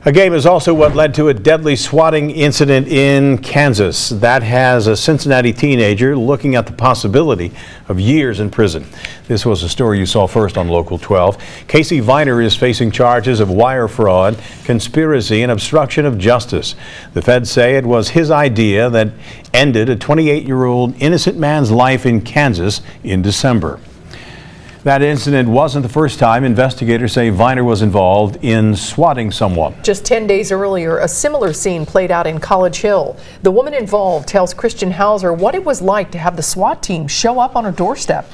A game is also what led to a deadly swatting incident in Kansas. That has a Cincinnati teenager looking at the possibility of years in prison. This was a story you saw first on Local 12. Casey Viner is facing charges of wire fraud, conspiracy, and obstruction of justice. The feds say it was his idea that ended a 28-year-old innocent man's life in Kansas in December. That incident wasn't the first time investigators say Viner was involved in swatting someone. Just 10 days earlier, a similar scene played out in College Hill. The woman involved tells Christian Hauser what it was like to have the SWAT team show up on her doorstep.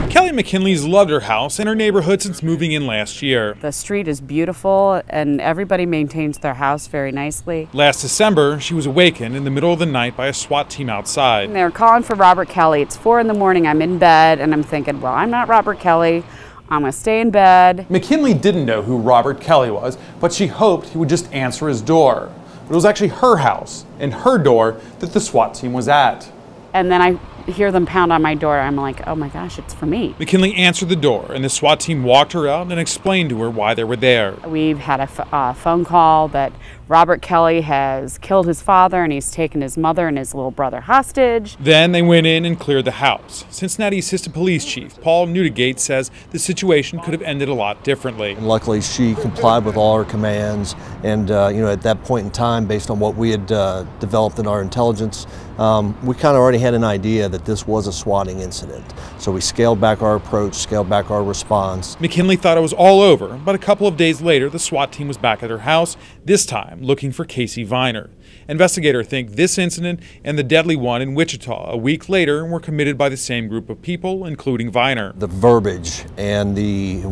Kelly McKinley's loved her house and her neighborhood since moving in last year. The street is beautiful and everybody maintains their house very nicely. Last December, she was awakened in the middle of the night by a SWAT team outside. And they're calling for Robert Kelly. It's 4 in the morning. I'm in bed and I'm thinking, well, I'm not Robert Kelly. I'm going to stay in bed. McKinley didn't know who Robert Kelly was, but she hoped he would just answer his door. But it was actually her house and her door that the SWAT team was at. And then I hear them pound on my door. I'm like, oh my gosh, it's for me. McKinley answered the door and the SWAT team walked her out and explained to her why they were there. We've had a phone call that Robert Kelly has killed his father and he's taken his mother and his little brother hostage. Then they went in and cleared the house. Cincinnati Assistant Police Chief Paul Newdigate says the situation could have ended a lot differently. And luckily, she complied with all our commands, and at that point in time, based on what we had developed in our intelligence, we kind of already had an idea that this was a swatting incident. So we scaled back our approach, scaled back our response. McKinley thought it was all over, but a couple of days later, the SWAT team was back at her house, this time looking for Casey Viner. Investigators think this incident and the deadly one in Wichita a week later were committed by the same group of people, including Viner. The verbiage and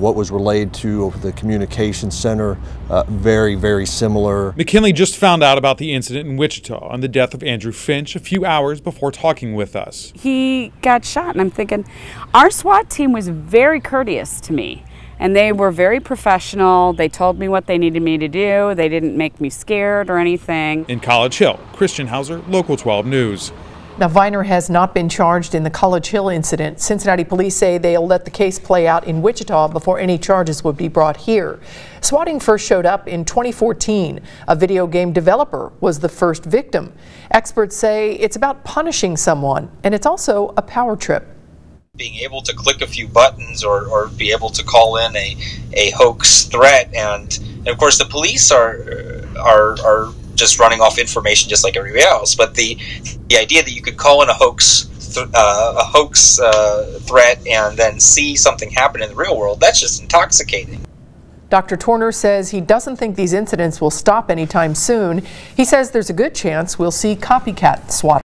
what was relayed to the communication center, very, very similar. McKinley just found out about the incident in Wichita and the death of Andrew Finch a few hours before talking with us. He got shot and I'm thinking, our SWAT team was very courteous to me. And they were very professional. They told me what they needed me to do. They didn't make me scared or anything. In College Hill, Christian Hauser, Local 12 News. Now, Viner has not been charged in the College Hill incident. Cincinnati police say they'll let the case play out in Wichita before any charges would be brought here. Swatting first showed up in 2014. A video game developer was the first victim. Experts say it's about punishing someone, and it's also a power trip. Being able to click a few buttons or be able to call in a hoax threat, and of course the police are just running off information just like everybody else. But the idea that you could call in a hoax threat and then see something happen in the real world, that's just intoxicating. Dr. Torner says he doesn't think these incidents will stop anytime soon. He says there's a good chance we'll see copycat SWAT.